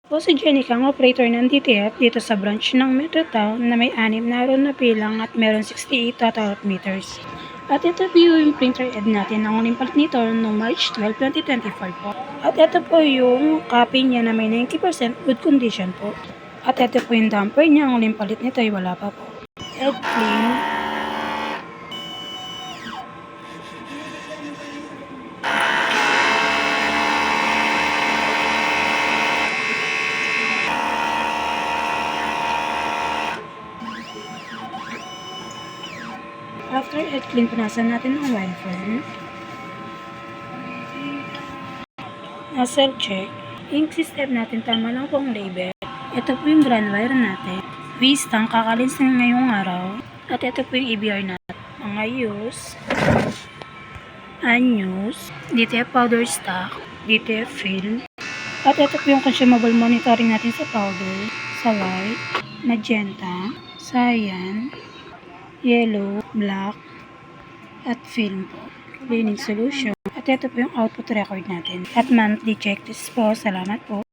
Po si Jenica, ang operator ng DTF dito sa branch ng Metro Town na may 6 na row na pilang at meron 68 total meters. At ito po yung printer head natin. Ang uling palit nito noong March 12, 2024 po. At ito po yung copy niya na may 90% good condition po. At ito po yung damper niya. Ang uling palit nito ay wala pa po. Head clean. After head clean, punasan natin ang wiper. Nozzle check. Ink system natin, tama lang po ang label. Ito po yung ground wire natin. Vista, kakalins na ngayong araw. At ito po yung EBR natin. Mga use, unused, DTF powder stock, DTF fill. At ito po yung consumable monitoring natin sa powder, sa white, magenta, cyan, yellow, black, at film po. Cleaning solution. At ito po yung output record natin. At monthly checklist po. Salamat po.